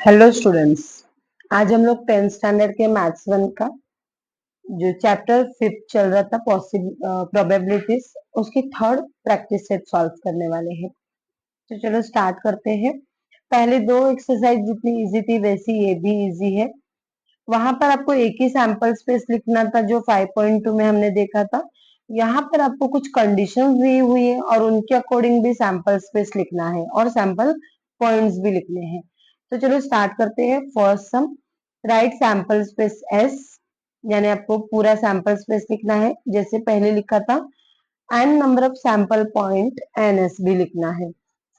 Hello students. आज हम लोग 10th स्टैंडर्ड के मैथ्स वन का जो चैप्टर 5 चल रहा था प्रोबेबिलिटीज, उसकी थर्ड प्रैक्टिस सेट सॉल्व करने वाले हैं। तो चलो स्टार्ट करते हैं। पहले दो एक्सरसाइज जितनी इजी थी वैसी ये भी इजी है। वहां पर आपको एक ही सैंपल स्पेस लिखना था जो 5.2 में हमने देखा था। यहाँ पर आपको कुछ कंडीशंस दी हुई है और उनके अकॉर्डिंग भी सैंपल स्पेस लिखना है और सैंपल पॉइंट्स भी लिखने हैं। तो चलो स्टार्ट करते हैं। फर्स्ट सम, राइट सैंपल स्पेस एस, यानी आपको पूरा सैंपल स्पेस लिखना है जैसे पहले लिखा था। And number of sample point n S भी लिखना है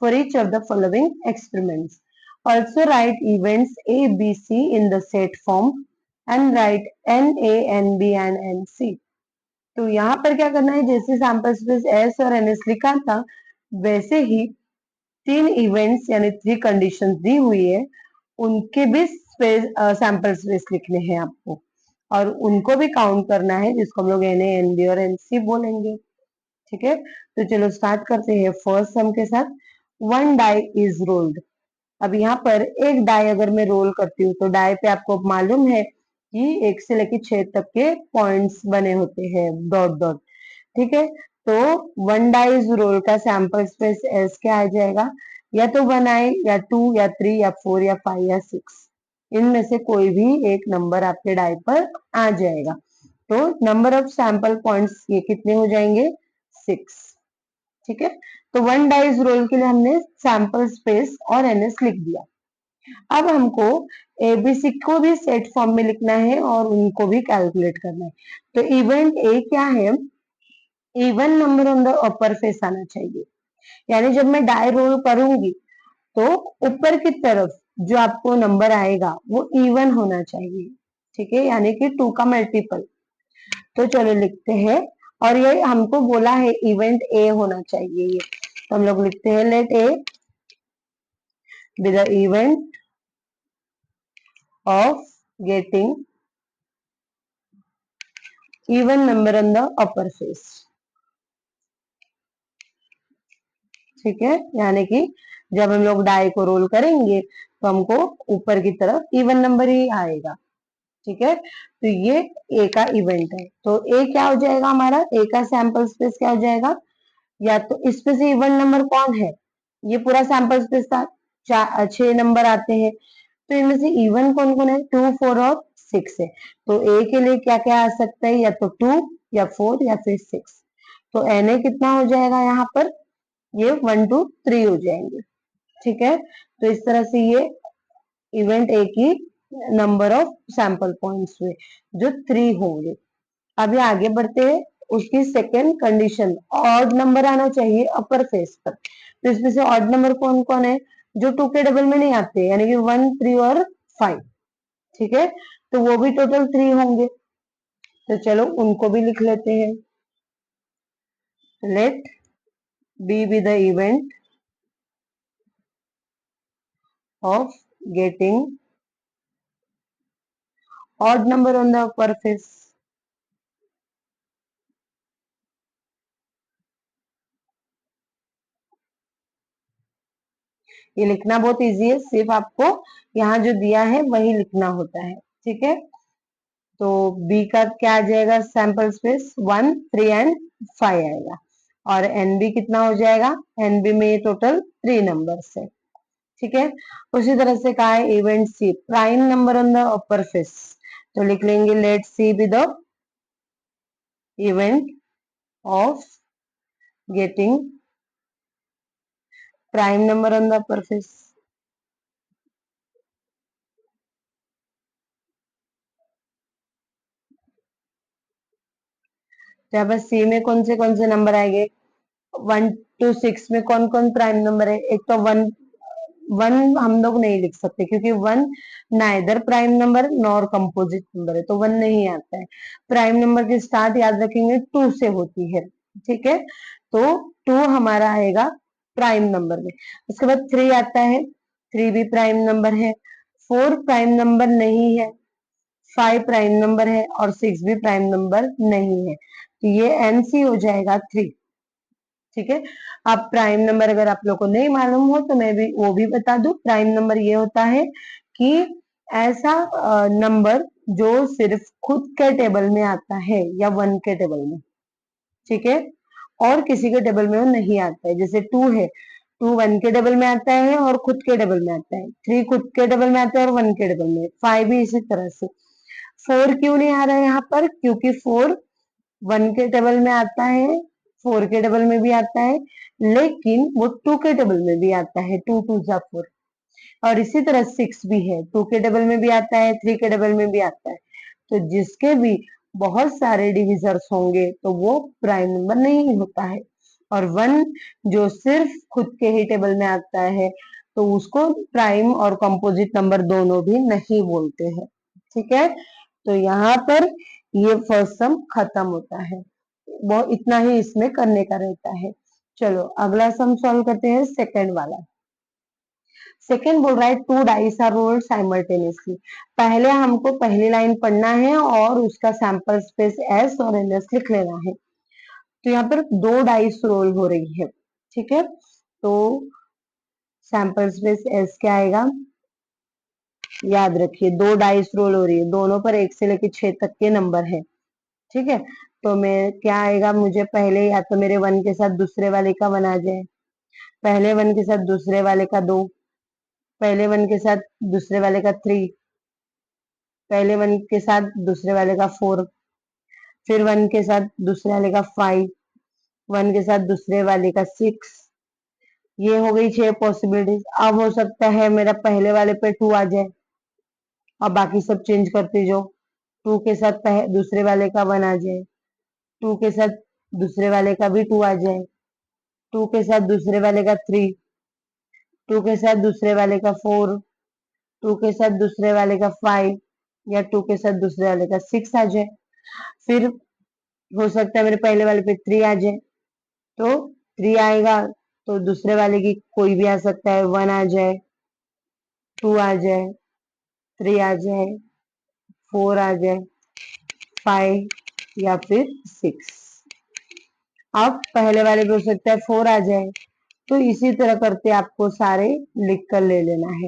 for each of the following experiments. Also write events A B C in the set form and write n A n B and n C. तो यहाँ पर क्या करना है, जैसे सैंपल स्पेस एस और एन एस लिखा था वैसे ही तीन इवेंट्स यानी 3 कंडीशंस दी हुई है, उनके भी स्पेस सैंपल स्पेस लिखने हैं आपको और उनको भी काउंट करना है जिसको हम लोग एन ए एन बी और एन सी बोलेंगे। ठीक है, तो चलो स्टार्ट करते हैं फर्स्ट सम के साथ। One die is rolled. अब यहाँ पर एक डाई अगर मैं रोल करती हूँ तो डाई पे आपको मालूम है कि 1 से लेकर 6 तक के पॉइंट्स बने होते हैं, डॉट डॉट। ठीक है, तो वन डाइज रोल का सैंपल स्पेस एस क्या आ जाएगा, या तो 1i या 2 या 3 या 4 या 5 या 6, इनमें से कोई भी एक नंबर आपके डाई पर आ जाएगा। तो नंबर ऑफ सैंपल पॉइंट्स ये कितने हो जाएंगे, 6। ठीक है, तो वन डाइज रोल के लिए हमने सैंपल स्पेस और एनएस लिख दिया। अब हमको एबीसी को भी सेट फॉर्म में लिखना है और उनको भी कैलकुलेट करना है। तो इवेंट ए क्या है, even number on the upper face आना चाहिए। यानी जब मैं डाई रोल करूंगी तो ऊपर की तरफ जो आपको नंबर आएगा वो इवन होना चाहिए। ठीक है, यानी कि 2 का मल्टीपल। तो चलो लिखते हैं, और ये हमको बोला है इवेंट ए होना चाहिए ये, तो हम लोग लिखते हैं let A be the event of getting even number on the upper face. ठीक है, यानी कि जब हम लोग डाई को रोल करेंगे तो हमको ऊपर की तरफ इवन नंबर ही आएगा। ठीक है, तो ये ए का इवेंट है। तो ए क्या हो जाएगा हमारा, ए का सैंपल स्पेस क्या हो जाएगा, या तो इसमें से इवन नंबर कौन है, ये पूरा सैंपल स्पेस था, 6 नंबर आते हैं, तो इनमें से इवन कौन कौन है, 2 4 और 6 है। तो ए के लिए क्या क्या आ सकता है, या तो 2 या 4 या फिर 6। तो एन ए कितना हो जाएगा यहाँ पर, ये 1 2 3 हो जाएंगे। ठीक है, तो इस तरह से ये इवेंट ए की नंबर ऑफ सैंपल पॉइंट्स हुए जो 3 होंगे। अभी आगे बढ़ते हैं। उसकी सेकेंड कंडीशन, ऑड नंबर आना चाहिए अपर फेस पर। तो इसमें से ऑड नंबर कौन कौन है, जो 2 के डबल में नहीं आते, यानी कि 1 3 और 5। ठीक है, तो वो भी टोटल 3 होंगे। तो चलो उनको भी लिख लेते हैं। Let B the event of getting odd number on the upper face। ये लिखना बहुत इजी है, सिर्फ आपको यहाँ जो दिया है वही लिखना होता है। ठीक है, तो बी का क्या आ जाएगा, सैंपल स्पेस 1 3 एंड 5 आएगा, और एनबी कितना हो जाएगा, एनबी में ये टोटल 3 नंबर्स है। ठीक है, उसी तरह से कहा है event C, prime number on the upper face. तो लिख लेंगे let C be the event of getting prime number on the upper face. तो यहाँ पर सी में कौन से नंबर आएंगे, 1 to 6 में कौन कौन प्राइम नंबर है। एक तो 1 1 हम लोग नहीं लिख सकते क्योंकि 1 neither prime number nor composite number है, तो 1 नहीं आता है। प्राइम नंबर की स्टार्ट याद रखेंगे 2 से होती है। ठीक है, तो 2 हमारा आएगा प्राइम नंबर में। उसके बाद 3 आता है, 3 भी प्राइम नंबर है। 4 प्राइम नंबर नहीं है, 5 प्राइम नंबर है और 6 भी प्राइम नंबर नहीं है। तो ये एनसी हो जाएगा 3। ठीक है, अब प्राइम नंबर अगर आप लोग को नहीं मालूम हो तो मैं भी वो भी बता दूं। प्राइम नंबर ये होता है कि ऐसा नंबर जो सिर्फ खुद के टेबल में आता है या वन के टेबल में, ठीक है, और किसी के टेबल में वो नहीं आता है। जैसे टू है, टू वन के टेबल में आता है और खुद के टेबल में आता है, थ्री खुद के टेबल में आता है और वन के टेबल में, फाइव भी इसी तरह से। फोर क्यों नहीं आ रहा है यहाँ पर? क्योंकि फोर वन के टेबल में आता है, फोर के टेबल में भी आता है, लेकिन वो टू के टेबल में भी आता है, टू टू जा फोर। और इसी तरह सिक्स भी है, टू के टेबल में भी आता है, थ्री के टेबल में भी आता है। तो जिसके भी बहुत सारे डिविजर्स होंगे तो वो प्राइम नंबर नहीं होता है। और वन जो सिर्फ खुद के ही टेबल में आता है तो उसको प्राइम और कंपोजिट नंबर दोनों भी नहीं बोलते हैं, ठीक है। तो यहाँ पर ये फर्स्ट सम खत्म होता है, वो इतना ही इसमें करने का रहता है। चलो अगला सम सॉल्व करते हैं, सेकंड वाला। सेकेंड बोल रहा है two dice are rolled simultaneously. पहले हमको पहली लाइन पढ़ना है और उसका सैंपल स्पेस एस और एन एस लिख लेना है। तो यहाँ पर दो डाइस रोल हो रही है, ठीक है। तो सैंपल स्पेस एस क्या आएगा, याद रखिए दो डाइस रोल हो रही है, दोनों पर एक से लेकर 6 तक के नंबर है, ठीक है। तो मैं क्या आएगा, मुझे पहले या तो मेरे वन के साथ दूसरे वाले का वन आ जाए, पहले वन के साथ दूसरे वाले का दो, पहले वन के साथ दूसरे वाले का थ्री, पहले वन के साथ दूसरे वाले का फोर, फिर वन के साथ दूसरे वाले का फाइव, वन के साथ दूसरे वाले का सिक्स। ये हो गई 6 पॉसिबिलिटीज। अब हो सकता है मेरा पहले वाले पे टू आ जाए, और बाकी सब चेंज करते जाओ। टू के साथ दूसरे वाले का वन आ जाए, टू के साथ दूसरे वाले का भी टू आ जाए, टू के साथ दूसरे वाले का थ्री, टू के साथ दूसरे वाले का फोर, टू के साथ दूसरे वाले का फाइव, या टू के साथ दूसरे वाले का सिक्स आ जाए। फिर हो सकता है मेरे पहले वाले पे थ्री आ जाए, तो थ्री आएगा तो दूसरे वाले की कोई भी आ सकता है, वन आ जाए, टू आ जाए, थ्री आ जाए, फोर आ जाए, फाइव या फिर सिक्स। अब पहले वाले पे हो सकता है फोर आ जाए, तो इसी तरह करते आपको सारे लिख कर ले लेना है,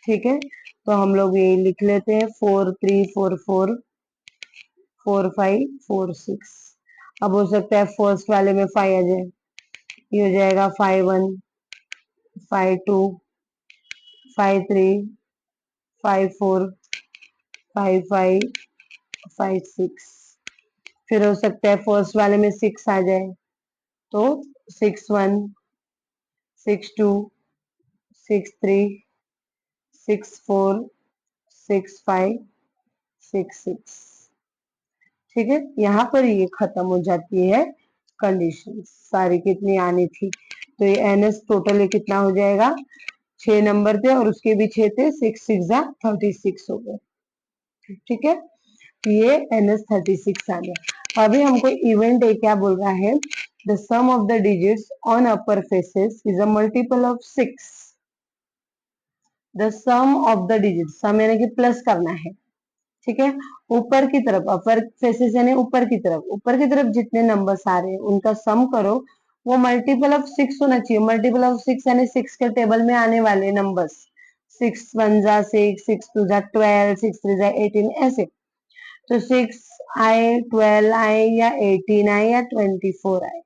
ठीक है। तो हम लोग ये लिख लेते हैं, four three four four, four five four six. अब हो सकता है फर्स्ट वाले में फाइव आ जाए, ये हो जाएगा five one, five two, five three, five four, five five, five six. फिर हो सकता है फर्स्ट वाले में सिक्स आ जाए, तो six one, six two, six three, six four, six five, six six, ठीक है। यहाँ पर ये खत्म हो जाती है कंडीशन, सारी कितनी आनी थी। तो ये एनएस टोटल ये कितना हो जाएगा, 6 नंबर थे और उसके भी 6 थे, 6 6 जा 36 हो गए, ठीक है। तो ये एनएस 36 आ गया। अभी हमको इवेंट ए क्या बोल रहा है, the sum of the digits on upper faces is a multiple of 6। The sum of the digits, sum यानी कि प्लस करना है, ठीक है। ऊपर की तरफ अपर फेसेस यानी ऊपर की तरफ, ऊपर की तरफ जितने नंबर्स आ रहे हैं उनका सम करो, वो मल्टीपल ऑफ 6 होना चाहिए। मल्टीपल ऑफ 6 यानी 6 के टेबल में आने वाले नंबर्स, 6 वन जा 6, 6 टू जा 12, 6 थ्री जा 18, ऐसे। तो 6 आए, 12 आए, या 18 आए, या 24 आए,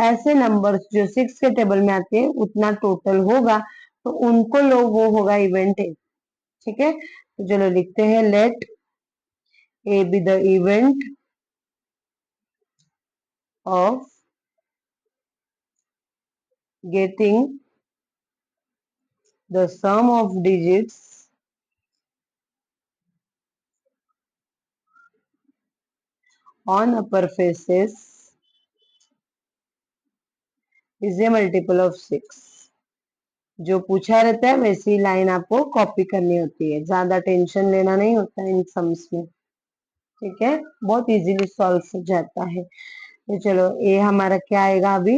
ऐसे नंबर्स जो 6 के टेबल में आते हैं उतना टोटल होगा, तो उनको लोग वो होगा इवेंट है, ठीक है। तो चलो लिखते हैं, late A be the event of getting the sum of digits on upper faces is a multiple of 6। जो पूछा रहता है वैसी लाइन आपको कॉपी करनी होती है, ज्यादा टेंशन लेना नहीं होता इन सम्स में, ठीक है। बहुत इजीली सॉल्व हो जाता है। तो चलो ए हमारा क्या आएगा, अभी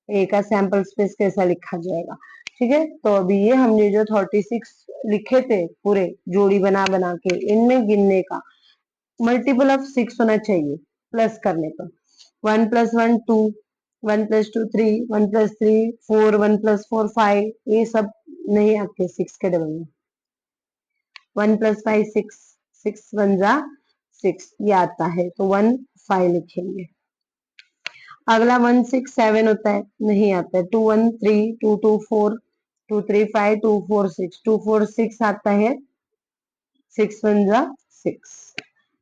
ए का सैंपल स्पेस कैसा लिखा जाएगा, ठीक है। तो अभी ये हमने जो 36 लिखे थे पूरे जोड़ी बना बना के, इनमें गिनने का मल्टीपल ऑफ 6 होना चाहिए प्लस करने पर। One plus one two, one plus two three, one plus three four, one plus four five, ये सब नहीं आते 6 के डबल में। 1 + 5 6, 6 × 1 = 6 ये आता है, तो 1 5 लिखेंगे। अगला 1 6 7 होता है, नहीं आता है। 2 1 3, 2 2 4, 2 3 5, 2 4 6, 2 4 6 आता है, 6 × 1 = 6,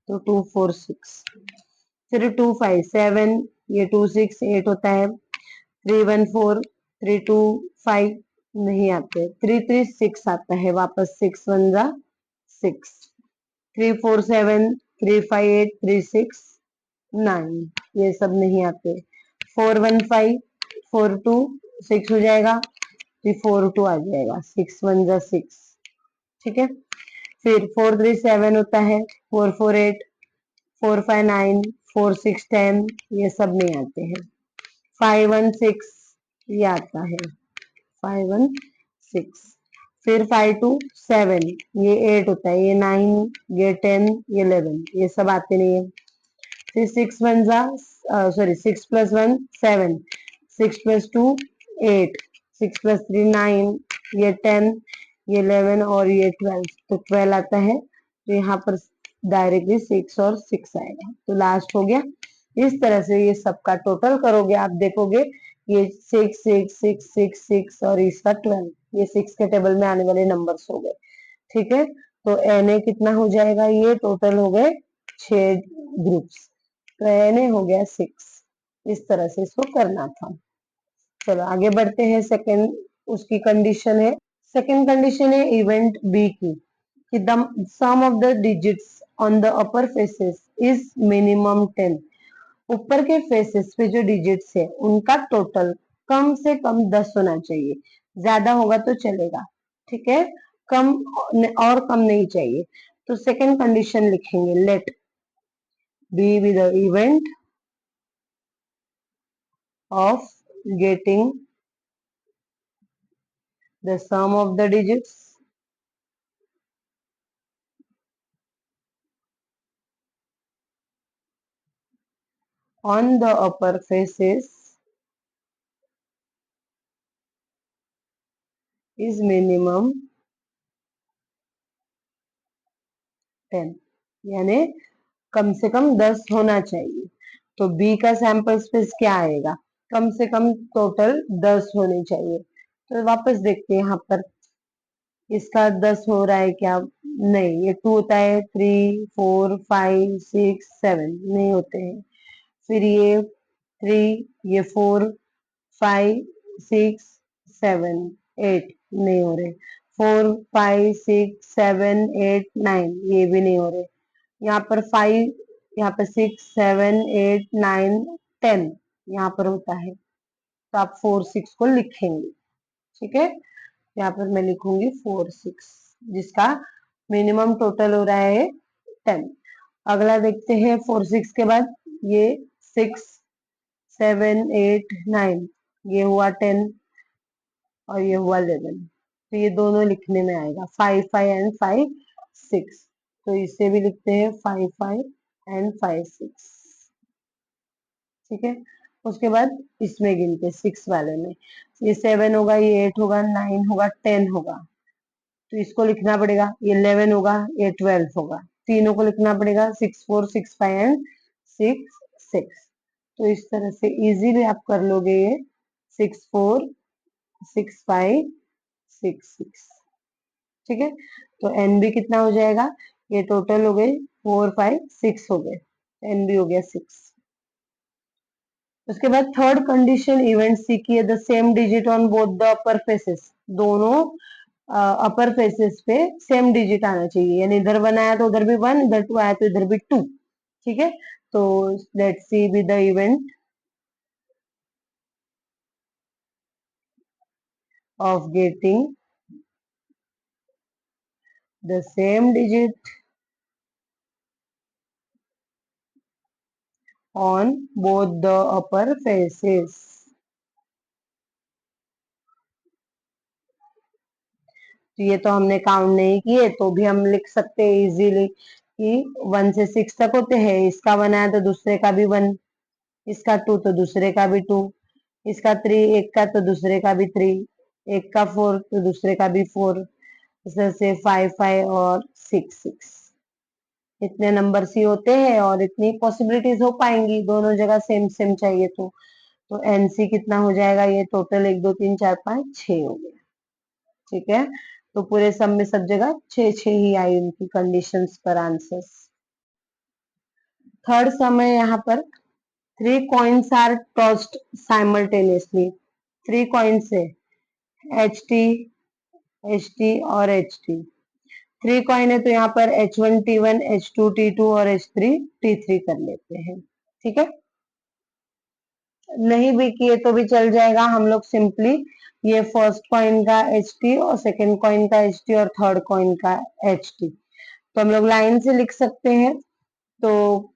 तो 2 4 6। फिर 2 5 7, ये 2 6 8 होता है। 3 1 4, 3 2 5 नहीं आते। 3 3 6 आता है वापस, 6 × 1 = 6। 3 4 7, 3 5 8, 3 6 9 ये सब नहीं आते। 4 1 5, 4 2 6 हो जाएगा, 3 4 2 आ जाएगा, 6 × 1 = 6। ठीक है। फिर 4 3 7 होता है, 4 4 8, 4 5 9, 4 6 10 ये सब नहीं आते हैं। 5 1 6 ये आता है, 5 1 6। फिर 5 2 7 ये 8 होता है, ये 9, ये 10, ये 11 ये सब आते नहीं है। फिर 6 + 1 7, 6 + 2 8, 6 + 3 9, ये 10, ये 11 और ये 12, तो 12 आता है। तो यहाँ पर डायरेक्टली 6 और 6 आएगा, तो लास्ट हो गया। इस तरह से ये सबका टोटल करोगे, आप देखोगे ये 6 6 6 6 6 और इसका 12, ये 6 के टेबल में आने वाले नंबर्स हो गए। ठीक है, तो Na कितना हो जाएगा, ये टोटल हो गए 6 ग्रुप्स, तो Na हो गया 6। इस तरह से इसको करना था। चलो आगे बढ़ते हैं। सेकंड उसकी कंडीशन है, सेकंड कंडीशन है इवेंट बी की, कि the sum of the digits on the upper faces is minimum 10। ऊपर के फेसेस पे जो डिजिट्स है उनका टोटल कम से कम 10 होना चाहिए, ज्यादा होगा तो चलेगा। ठीक है, कम और कम नहीं चाहिए। तो सेकंड कंडीशन लिखेंगे, let B be the event of getting the sum of the digits on the upper faces is minimum 10, यानी कम से कम 10 होना चाहिए। तो बी का सैंपल स्पेस क्या आएगा, कम से कम टोटल 10 होने चाहिए। तो वापस देखते हैं यहाँ पर, इसका 10 हो रहा है क्या, नहीं, ये 2 होता है, 3 4 5 6 7 नहीं होते हैं। फिर ये 3, ये 4 5 6 7 8 नहीं हो रहे। 4 5 6 7 8 9 ये भी नहीं हो रहे। यहाँ पर 5, यहाँ पर 6 7 8 9 10 यहाँ पर होता है, तो आप 4 6 को लिखेंगे। ठीक है, यहाँ पर मैं लिखूंगी 4 6, जिसका मिनिमम टोटल हो रहा है 10। अगला देखते हैं 4 6 के बाद, ये 6 7 8 9 ये हुआ 10 और ये हुआ 11, तो ये दोनों लिखने में आएगा, 5 5 एंड 5 6। तो इसे भी लिखते हैं 5 5 एंड 5 6। ठीक है, उसके बाद इसमें गिनते 6 वाले में, ये 7 होगा, ये 8 होगा, 9 होगा, 10 होगा, तो इसको लिखना पड़ेगा। ये 11 होगा, ये 12 होगा, तीनों को लिखना पड़ेगा, 6 4 6 5 एंड 6 6। तो इस तरह से इजीली आप कर लोगे ये 6 4 6 5 6 6। ठीक है, तो एनबी कितना हो जाएगा, ये टोटल हो गए 4 5 6 हो गए, एनबी हो गया 6। उसके बाद थर्ड कंडीशन इवेंट सी की है, the same digit on both the upper faces, दोनों अपर फेसेस पे सेम डिजिट आना चाहिए, यानी इधर 1 आया तो उधर भी 1, इधर 2 आया तो इधर भी 2। ठीक है, तो let's C be the event of getting the same digit on both the upper faces। तो ये तो हमने काउंट नहीं किए, तो भी हम लिख सकते हैं इजीली कि 1 से 6 तक होते हैं। इसका 1 आया तो दूसरे का भी 1, इसका 2 तो दूसरे का भी 2, इसका 3 एक का तो दूसरे का भी 3, एक का 4 तो दूसरे का भी 4, जैसे 5 5 और 6 6, इतने नंबर्स ही होते हैं और इतनी पॉसिबिलिटीज हो पाएंगी, दोनों जगह सेम सेम चाहिए तो एनसी कितना हो जाएगा, ये टोटल 1 2 3 4 5 6 हो गया। ठीक है, तो पूरे सम में सब जगह 6 6 ही आई उनकी कंडीशंस पर आंसर्स। थर्ड सम है यहाँ पर, 3 coins are tossed simultaneously. 3 coins है, एच टी, एच टी और एच टी। 3 कॉइन है तो यहाँ पर H1 T1 H2 T2 और H3 T3 कर लेते हैं। ठीक है, नहीं भी किए तो भी चल जाएगा, हम लोग सिंपली ये फर्स्ट कॉइन का एच टी और सेकेंड कॉइन का एच टी और थर्ड कॉइन का एच टी, तो हम लोग लाइन से लिख सकते हैं। तो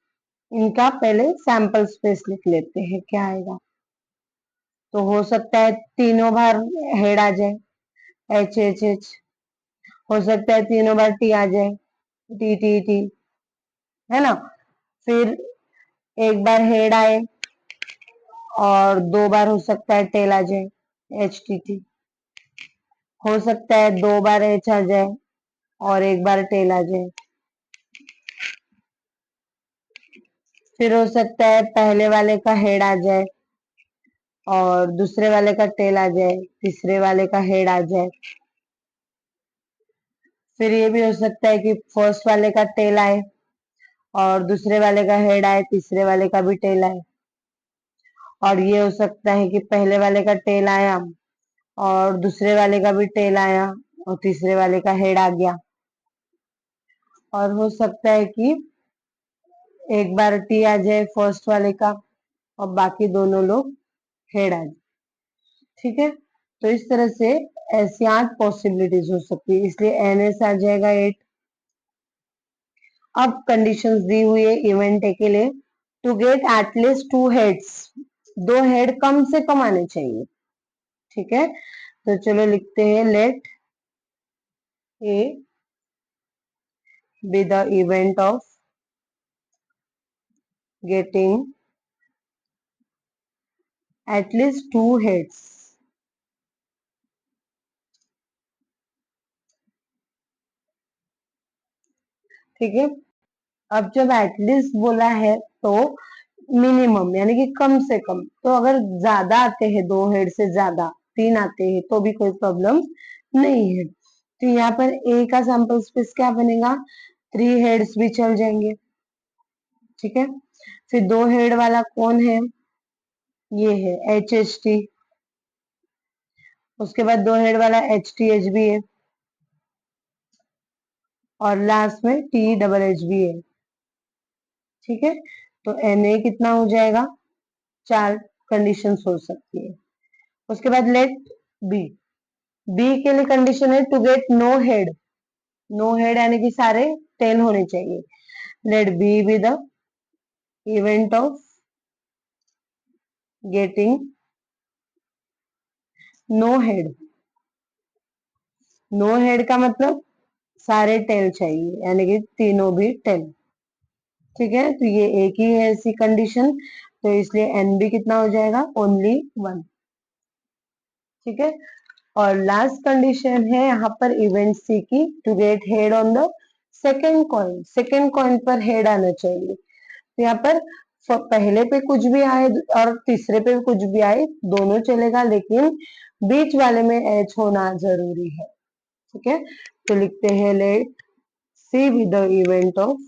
इनका पहले सैंपल स्पेस लिख लेते हैं, क्या आएगा। तो हो सकता है तीनों बार हेड आ जाए, एच एच एच। हो सकता है तीनों बार टी आ जाए, टी टी टी, है ना। फिर एक बार हेड आए और 2 बार हो सकता है टेल आ जाए, एच टी टी। हो सकता है 2 बार एच आ जाए और 1 बार टेल आ जाए। फिर हो सकता है पहले वाले का हेड आ जाए और दूसरे वाले का टेल आ जाए, तीसरे वाले का हेड आ जाए। फिर ये भी हो सकता है कि फर्स्ट वाले का टेल आए और दूसरे वाले का हेड आए, तीसरे वाले का भी टेल आए। और ये हो सकता है कि पहले वाले का टेल आया और दूसरे वाले का भी टेल आया और तीसरे वाले का हेड आ गया। और हो सकता है कि एक बार टी आ जाए फर्स्ट वाले का और बाकी दोनों लोग हेड आ जाए। ठीक है, तो इस तरह से ऐसी 8 पॉसिबिलिटीज हो सकती है, इसलिए एनएस आ जाएगा 8। अब कंडीशंस दी हुई है इवेंट ए के लिए, to get at least 2 heads, 2 head कम से कम आने चाहिए। ठीक है, तो चलो लिखते हैं, let A be the event of getting at least 2 heads. ठीक है, अब जब एटलीस्ट बोला है तो मिनिमम यानी कि कम से कम, तो अगर ज्यादा आते हैं 2 हेड से ज्यादा 3 आते हैं तो भी कोई प्रॉब्लम नहीं है। तो यहाँ पर ए का सैंपल स्पेस क्या बनेगा, 3 हेड्स भी चल जाएंगे। ठीक है, फिर 2 हेड वाला कौन है, ये है एच एच टी। उसके बाद 2 हेड वाला एच टी एच भी है और लास्ट में टी डबल एच भी है। ठीक है, तो एन ए कितना हो जाएगा, 4 कंडीशंस हो सकती है। उसके बाद लेट बी, बी के लिए कंडीशन है to get no head, no head यानी कि सारे 10 होने चाहिए। Let B be the event of getting no head. No head का मतलब सारे 10 चाहिए, यानी कि तीनों भी 10। ठीक है, तो ये एक ही है ऐसी कंडीशन, तो इसलिए एन बी कितना हो जाएगा, ओनली 1। ठीक है, और लास्ट कंडीशन है यहाँ पर इवेंट सी की, to get head on the second coin, second coin पर हेड आना चाहिए। तो यहाँ पर पहले पे कुछ भी आए और तीसरे पे कुछ भी आए दोनों चलेगा, लेकिन बीच वाले में एच होना जरूरी है। ठीक है, तो लिखते हैं, let C be the event of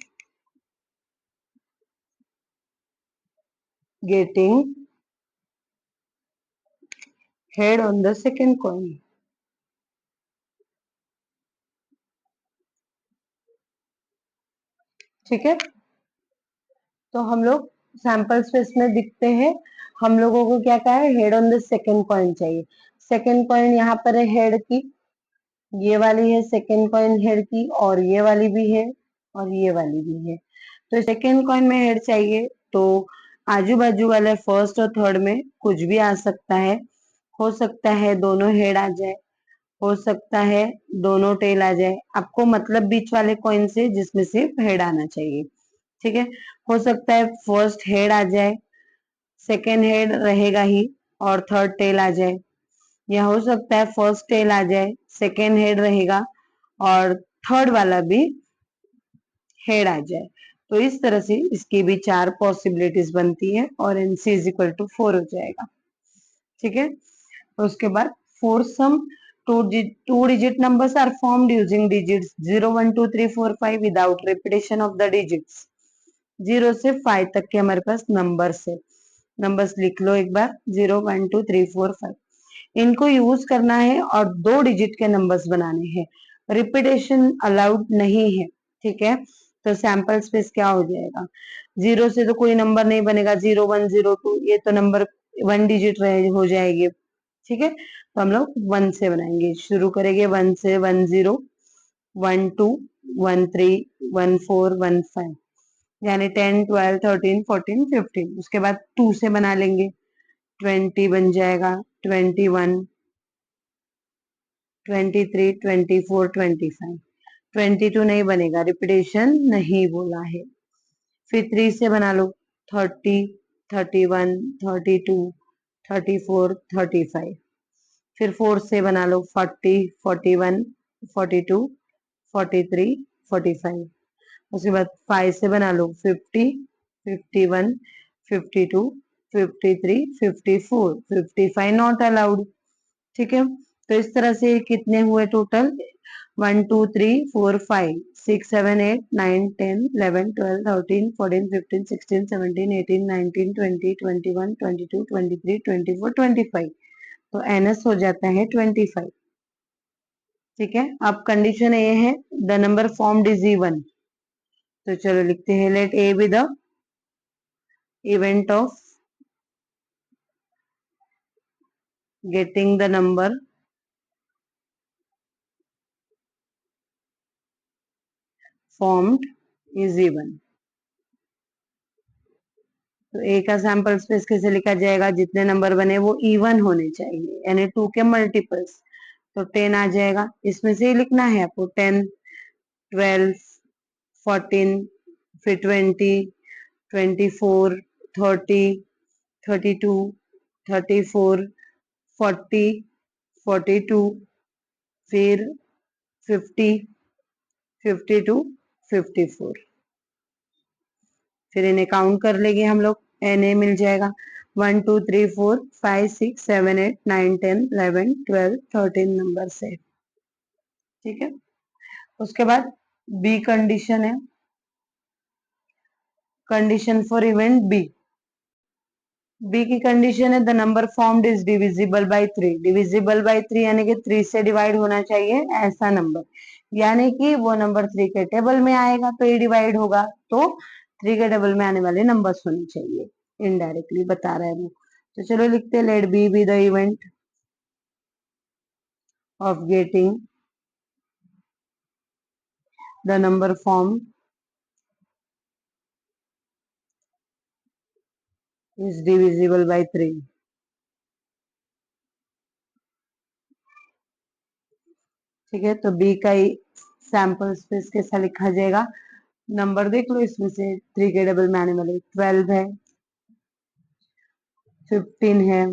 getting head on the second coin. ठीक है, तो हम लोग सैंपल स्पेस में दिखते हैं, हम लोगों को क्या कहा है, head on the second coin चाहिए। सेकेंड कॉइन यहाँ पर है हेड की, ये वाली है सेकेंड कॉइन हेड की, और ये वाली भी है और ये वाली भी है। तो सेकेंड कॉइन में हेड चाहिए, तो आजू बाजू वाले फर्स्ट और थर्ड में कुछ भी आ सकता है। हो सकता है दोनों हेड आ जाए, हो सकता है दोनों टेल आ जाए, आपको मतलब बीच वाले कॉइन से जिसमें सिर्फ हेड आना चाहिए। ठीक है, हो सकता है फर्स्ट हेड आ जाए, सेकेंड हेड रहेगा ही और थर्ड टेल आ जाए, या हो सकता है फर्स्ट टेल आ जाए, सेकेंड हेड रहेगा और थर्ड वाला भी हेड आ जाए। तो इस तरह से इसकी भी 4 पॉसिबिलिटीज बनती है और एनसी इज इक्वल टू 4 हो जाएगा। ठीक है, उसके बाद four sum two digit numbers are formed using digits 0 1 2 3 4 5 without repetition of the digits. 0 से 5 तक के हमारे पास नंबर्स है। नंबर्स लिख लो एक बार, 0 1 2 3 4 5। इनको यूज करना है और 2 डिजिट के नंबर्स बनाने हैं। रिपीटेशन अलाउड नहीं है। ठीक है, तो सैंपल स्पेस क्या हो जाएगा? 0 से तो कोई नंबर नहीं बनेगा, 0 1 0 2 ये तो नंबर 1 डिजिट रहे हो जाएगी। ठीक है, तो हम लोग 1 से बनाएंगे, शुरू करेंगे 1 से, 1 0 1 2 1 3 1 4 1 5, यानी 10 12 13 14 15। उसके बाद 2 से बना लेंगे, 20 बन जाएगा, 21 23 24 25। 22 नहीं बनेगा, रिपीटेशन नहीं बोला है। फिर 3 से बना लो, 30 31 32 34 35। फिर 4 से बना लो, 40 41 42 43 45। उसके बाद 5 से बना लो, 50 51 52 53 54 55 नॉट अलाउड। ठीक है, तो इस तरह से कितने हुए टोटल? 1 2 3 4 5 6 7 8 9 10 11 12 13 14 15 16 17 18 19 20 21 22 23 24 25। तो एनएस हो जाता है 25। ठीक है, अब कंडीशन ए है the number formed is even. तो चलो लिखते हैं, let A be the event of getting the number formed is even. तो ए का सैंपल स्पेस कैसे लिखा जाएगा? जितने नंबर बने वो इवन होने चाहिए, यानी 2 के मल्टीपल्स। तो 10 आ जाएगा, इसमें से ही लिखना है आपको, 10 12 14, फिर 20 24 30 32 34 40 42, फिर 50 52 54। फिर इन्हें काउंट कर लेंगे हम लोग, एन ए मिल जाएगा, 1 2 3 4 5 6 7 8 9 10 11 12 13 नंबर से। ठीक है, उसके बाद बी कंडीशन है, condition for event B. B की कंडीशन है the number formed is divisible by 3। Divisible by 3 यानी कि 3 से डिवाइड होना चाहिए ऐसा नंबर, यानी कि वो नंबर 3 के टेबल में आएगा तो ये डिवाइड होगा, तो 3 के टेबल में आने वाले नंबर्स होने चाहिए। इनडायरेक्टली बता रहा है वो। तो चलो लिखते हैं, let B the event of getting the number form is divisible by 3। ठीक है, तो बी का ही सैंपल स्पेस कैसा लिखा जाएगा? नंबर देख लो, इसमें से 3 के टेबल में आने वाले 12 है, 15 है,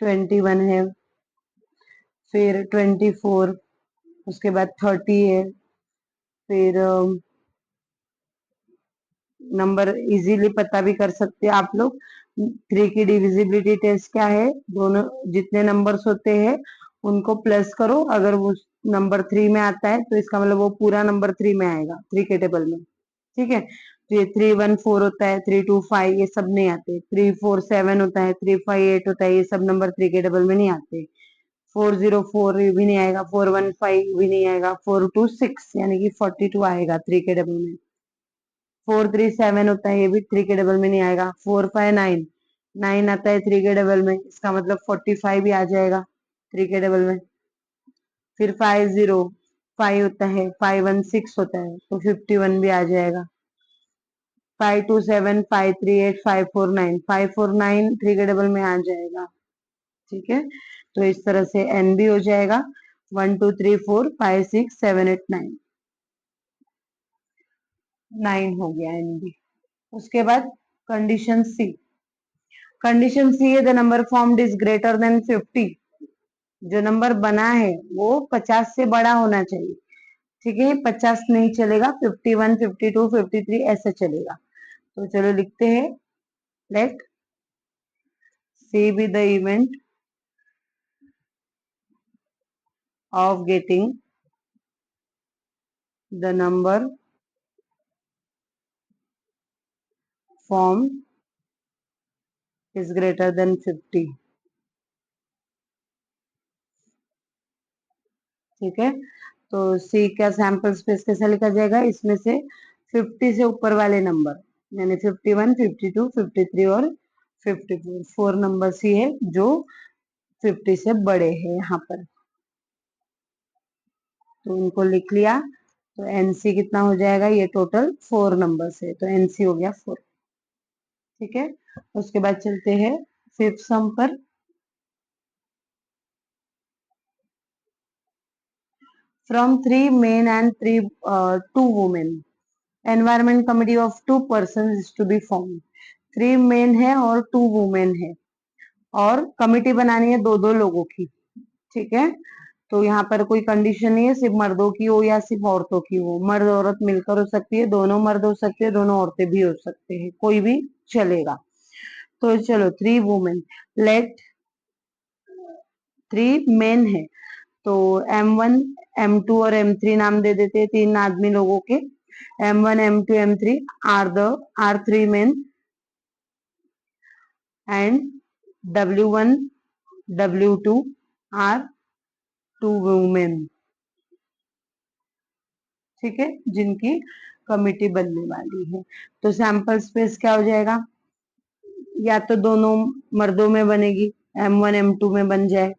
21 है, फिर 24, उसके बाद 30 है, फिर नंबर इजीली पता भी कर सकते हैं आप लोग। 3 की डिविजिबिलिटी टेस्ट क्या है? दोनों जितने नंबर्स होते हैं उनको प्लस करो, अगर वो नंबर 3 में आता है तो इसका मतलब वो पूरा नंबर 3 में आएगा, 3 के टेबल में। ठीक है, तो ये 3 1 4 होता है, 3 2 5 ये सब नहीं आते, 3 4 7 होता है, 3 5 8 होता है, ये सब नंबर 3 के टेबल में नहीं आते। 404 भी नहीं आएगा, 415 भी नहीं आएगा, 426 यानी कि 42 आएगा 3 के टेबल में। 437 होता है, ये भी 3 के डबल में नहीं आएगा। 459 9 आता है 3 के डबल में, इसका मतलब 45 भी आ जाएगा 3 के डबल में। फिर 505 होता है, 516 होता है तो 51 भी आ जाएगा। 527 538 549 549 3 के डबल में आ जाएगा। ठीक है, तो इस तरह से एन भी हो जाएगा, 1 2 3 4 5 6 7 8 9, 9 हो गया एन भी। उसके बाद कंडीशन सी, कंडीशन सी है the number formed is greater than 50। जो नंबर बना है वो 50 से बड़ा होना चाहिए। ठीक है, 50 नहीं चलेगा, 51, 52, 53 ऐसा चलेगा। तो चलो लिखते हैं, let C be the event of getting the number form is greater than 50। ठीक है, तो सी का सैंपल स्पेस कैसा लिखा जाएगा, इसमें से 50 से ऊपर वाले नंबर यानी 51, 52, 53 और 54, 4 नंबर सी है जो 50 से बड़े हैं यहाँ पर। तो उनको लिख लिया। तो एनसी कितना हो जाएगा, ये टोटल 4 नंबर है, तो एनसी हो गया 4। ठीक है, उसके बाद चलते हैं फिफ्थ सम पर। From 3 men and 2 women, environment committee of 2 person is to be form. 3 men है और 2 वुमेन है, और कमिटी बनानी है दो दो लोगों की। ठीक है, तो यहाँ पर कोई कंडीशन नहीं है, सिर्फ मर्दों की हो या सिर्फ औरतों की हो। मर्द औरत मिलकर हो सकती है, दोनों मर्द हो सकते हैं, दोनों औरतें भी हो सकते हैं, कोई भी चलेगा। तो चलो 3 वुमेन, लेट 3 मेन है, तो M1, M2 और M3 नाम दे देते हैं 3 आदमी लोगों के। M1, M2, M3 are 3 men and W1, W2 are 2 women. ठीक है, जिनकी कमिटी बनने वाली है। तो सैंपल स्पेस क्या हो जाएगा, या तो दोनों मर्दों में बनेगी, M1, M2 में बन जाए,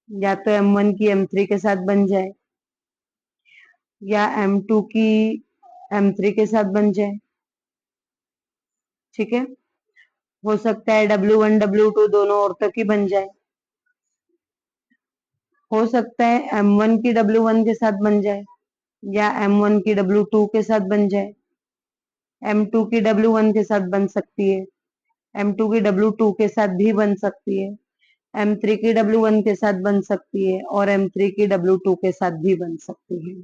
या तो M1 की M3 के साथ बन जाए, या M2 की M3 के साथ बन जाए। ठीक है, हो सकता है W1, W2 दोनों औरतों की बन जाए, हो सकता है M1 की W1 के साथ बन जाए, या M1 की W2 के साथ बन जाए, M2 की W1 के साथ बन सकती है, M2 की W2 के साथ भी बन सकती है, M3 की W1 के साथ बन सकती है, और M3 की W2 के साथ भी बन सकती है।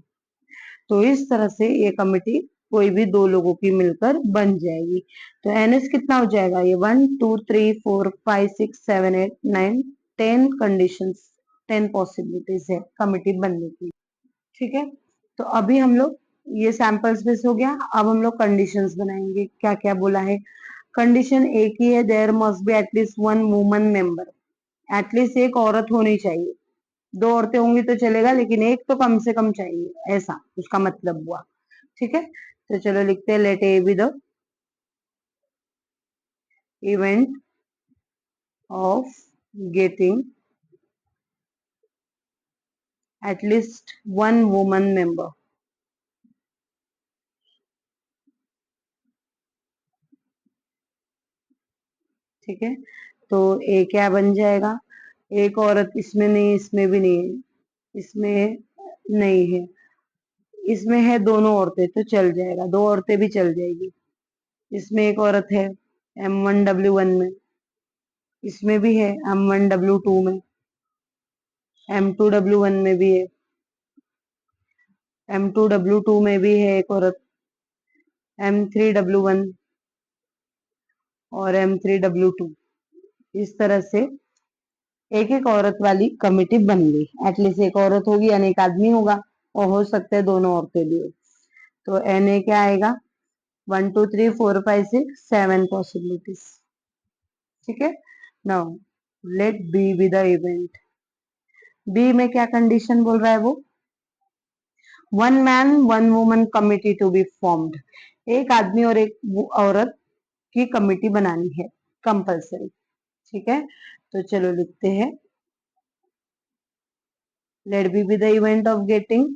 तो इस तरह से ये कमिटी कोई भी दो लोगों की मिलकर बन जाएगी। तो एनएस कितना हो जाएगा, ये 1, 2, 3, 4, 5, 6, 7, 8, 9, 10 कंडीशन, 10 पॉसिबिलिटीज है कमिटी बनने की। ठीक है, तो अभी हम लोग, ये सैंपल स्पेस हो गया, अब हम लोग कंडीशंस बनाएंगे। क्या क्या बोला है, कंडीशन एक ही है, there must be at least 1 woman member, at least एक औरत होनी चाहिए। 2 औरतें होंगी तो चलेगा, लेकिन एक तो कम से कम चाहिए, ऐसा उसका मतलब हुआ। ठीक है, तो चलो लिखते हैं, let A be the event of getting at least 1 woman member. ठीक है, तो ए क्या बन जाएगा, एक औरत इसमें नहीं, इसमें भी नहीं है, इसमें नहीं है, इसमें है दोनों औरतें तो चल जाएगा, 2 औरतें भी चल जाएगी। इसमें एक औरत है M1W1 में, इसमें भी है M1W2 में, M2W1 में भी है, M2W2 में भी है एक औरत, M3W1 और M3W2। इस तरह से एक एक औरत वाली कमिटी बन गई। एटलीस्ट एक औरत होगी यानी एक आदमी होगा, और हो सकते हैं दोनों औरतें भी हो। तो NA क्या आएगा, 1, 2, 3, 4, 5, 6, 7 पॉसिबिलिटीज। ठीक है, now let B be the event. B में क्या कंडीशन बोल रहा है वो, 1 man 1 woman committee to be formed, एक आदमी और एक औरत की कमिटी बनानी है कंपल्सरी। ठीक है, तो चलो लिखते हैं, let B be the event of getting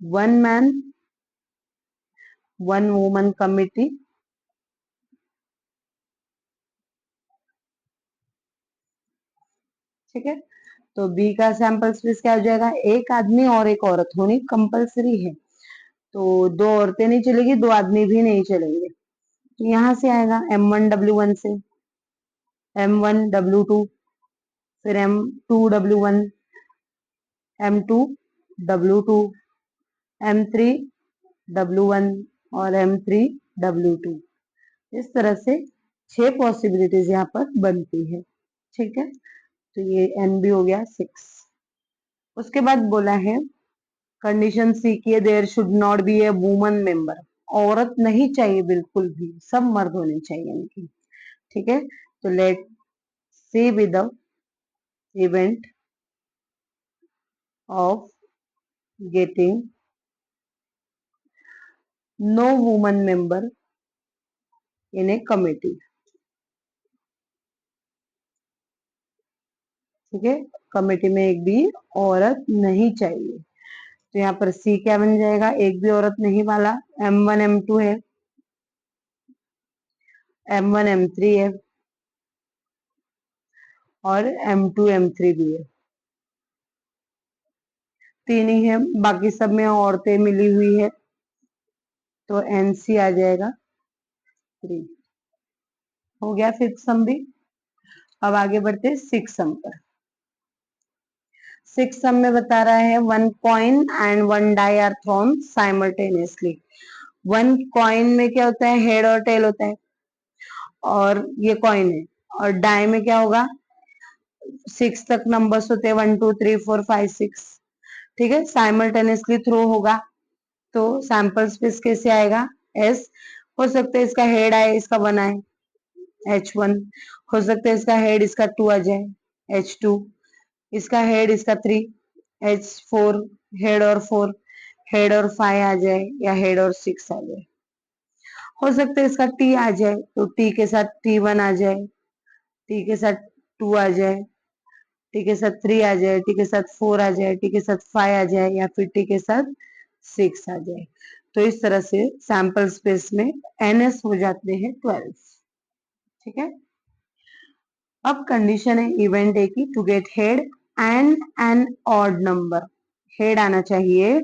1 man 1 woman committee ठीक है, तो बी का सैंपल स्पेस क्या हो जाएगा, एक आदमी और एक औरत होनी कंपल्सरी है। तो 2 औरतें नहीं चलेगी, 2 आदमी भी नहीं चलेंगे, तो यहां से आएगा M1W1 से, M1W2 फिर M2W1, M2W2, M3W1 और M3W2। इस तरह से 6 पॉसिबिलिटीज यहाँ पर बनती है। ठीक है, तो ये N भी हो गया 6। उसके बाद बोला है कंडीशन सी की है there should not be a woman member, औरत नहीं चाहिए बिल्कुल भी, सब मर्द होने चाहिए इनकी। ठीक है, तो let C with the event of getting no woman member in a committee. ठीक है, कमेटी में एक भी औरत नहीं चाहिए। तो यहाँ पर सी क्या बन जाएगा, एक भी औरत नहीं वाला। M1 M2 है, M1 M3 है और M2 M3 भी है, तीन ही है, बाकी सब में औरतें मिली हुई है, तो NC आ जाएगा 3। हो गया 5th सम भी। अब आगे बढ़ते 6th सम पर। 6th सम में बता रहा है 1 coin and 1 die are thrown simultaneously. 1 coin में क्या होता है, हेड और टेल होता है, और ये कॉइन है। और डाई में क्या होगा, 6 तक नंबर्स होते हैं, 1 2 3 4 5 6। ठीक है, साइमल्टेनियसली थ्रो होगा, तो सैंपल स्पेस कैसे आएगा, S। हो सकता है इसका हेड आए, इसका 1 आए, H1। हो सकता है इसका हेड इसका 2 आ जाए, H2। इसका हेड इसका 3, H4। हेड और 4, हेड और 5 आ जाए, या हेड और 6 आ जाए। हो सकता है इसका T आ जाए, तो T के साथ T1 आ जाए, T के साथ 2 आ जाए, T के साथ 3 आ जाए, T के साथ 4 आ जाए, T के साथ 5 आ जाए, या फिर T के साथ 6 आ जाए। तो इस तरह से सैंपल स्पेस में NS हो जाते हैं 12। ठीक है, अब कंडीशन है इवेंट ए की, to get head and an odd number. Head आना चाहिए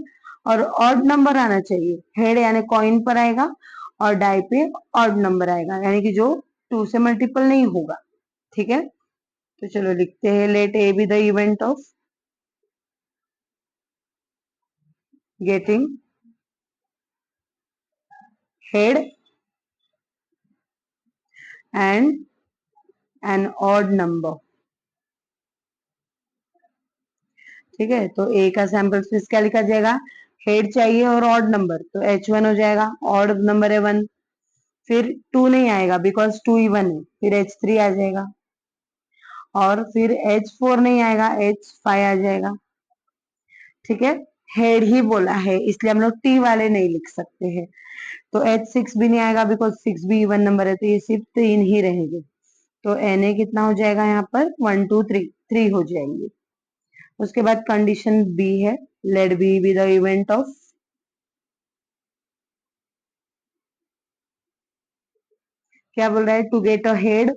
और ऑड नंबर आना चाहिए। हेड यानी कॉइन पर आएगा और डाई पे ऑड नंबर आएगा, यानी कि जो 2 से मल्टीपल नहीं होगा। ठीक है, तो चलो लिखते हैं let A be the event of getting head and an odd number. ठीक है, तो ए का सैंपल स्पेस क्या लिखा जाएगा, हेड चाहिए और ऑड नंबर, तो H1 हो जाएगा, ऑड नंबर है 1। फिर 2 नहीं आएगा बिकॉज 2 इवन है, फिर H3 आ जाएगा, और फिर H4 नहीं आएगा, H5 आ जाएगा। ठीक है, हेड ही बोला है इसलिए हम लोग T वाले नहीं लिख सकते हैं। तो H6 भी नहीं आएगा बिकॉज 6 भी इवन नंबर है, तो ये सिर्फ 3 ही रहेंगे। तो Na कितना हो जाएगा यहाँ पर, 1 2 3, 3 हो जाएंगे। उसके बाद कंडीशन बी है, let B be the event of, क्या बोल रहा है, टू गेट अ हेड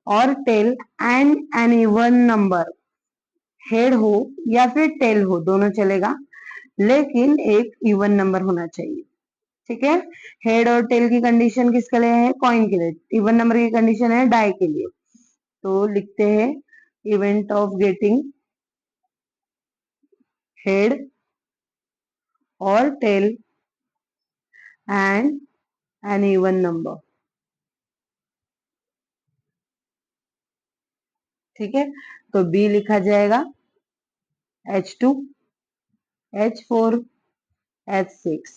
और tail and an even number. Head हो या फिर टेल हो, दोनों चलेगा, लेकिन एक इवन नंबर होना चाहिए। ठीक है, हेड और टेल की कंडीशन किसके लिए है, कॉइन के लिए। इवन नंबर की कंडीशन है डाई के लिए। तो लिखते हैं इवेंट ऑफ गेटिंग हेड और tail and an even number. ठीक है, तो बी लिखा जाएगा H2, H4, H6,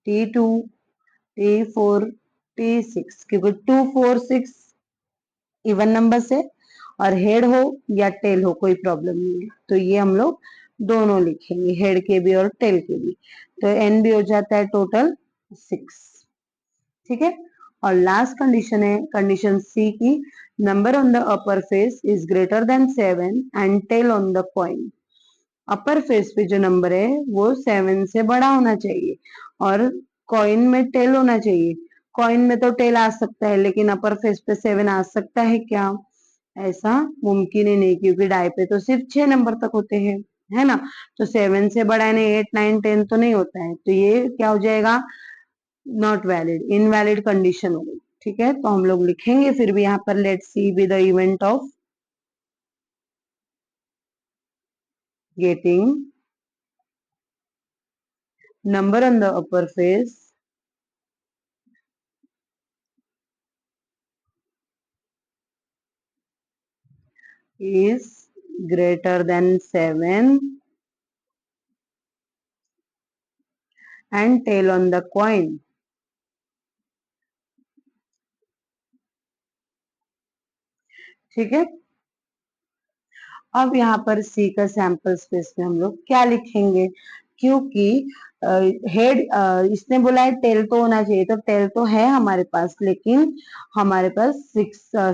T2, T4, T6, क्योंकि 2 4 6 इवन नंबर से, और हेड हो या टेल हो कोई प्रॉब्लम नहीं है, तो ये हम लोग दोनों लिखेंगे, हेड के भी और टेल के भी। तो एन भी हो जाता है टोटल 6। ठीक है, और लास्ट कंडीशन है कंडीशन सी की, number on the upper face is greater than 7 and tail on the coin. Upper face पे जो नंबर है वो 7 से बड़ा होना चाहिए, और कॉइन में टेल होना चाहिए। कॉइन में तो टेल आ सकता है, लेकिन अपर फेस पे 7 आ सकता है क्या, ऐसा मुमकिन ही नहीं, क्योंकि डाई पे तो सिर्फ 6 नंबर तक होते हैं, है ना। तो 7 से बड़ा यानी 8 9 10 तो नहीं होता है, तो ये क्या हो जाएगा, नॉट वैलिड, इनवैलिड कंडीशन हो गई। ठीक है, तो हम लोग लिखेंगे फिर भी यहाँ पर let C be the event of getting number on the upper face is greater than 7 and tail on the coin. ठीक है, अब यहाँ पर सी का सैंपल स्पेस में हम लोग क्या लिखेंगे, क्योंकि हेड इसने बोला है टेल तो होना चाहिए, तो टेल तो है हमारे पास, लेकिन हमारे पास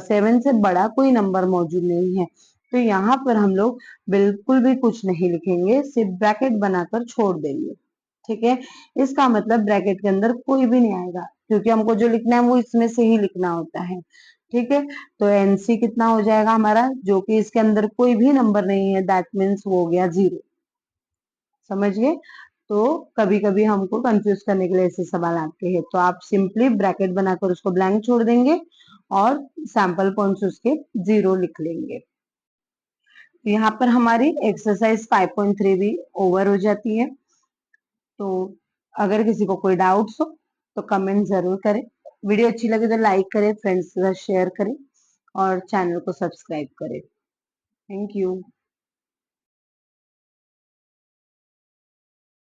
7 से बड़ा कोई नंबर मौजूद नहीं है, तो यहाँ पर हम लोग बिल्कुल भी कुछ नहीं लिखेंगे, सिर्फ ब्रैकेट बनाकर छोड़ देंगे। ठीक है, इसका मतलब ब्रैकेट के अंदर कोई भी नहीं आएगा, क्योंकि हमको जो लिखना है वो इसमें से ही लिखना होता है। ठीक है, तो एनसी कितना हो जाएगा हमारा, जो कि इसके अंदर कोई भी नंबर नहीं है, दैट मीन्स हो गया 0। समझ गए? तो कभी कभी हमको कंफ्यूज करने के लिए ऐसे सवाल आते हैं, तो आप सिंपली ब्रैकेट बनाकर उसको ब्लैंक छोड़ देंगे और सैंपल पॉइंट्स उसके 0 लिख लेंगे। तो यहाँ पर हमारी एक्सरसाइज 5.3 भी ओवर हो जाती है। तो अगर किसी को कोई डाउट्स हो तो कमेंट जरूर करें, वीडियो अच्छी लगे तो लाइक करें, फ्रेंड्स के साथ शेयर करें और चैनल को सब्सक्राइब करें। Thank you.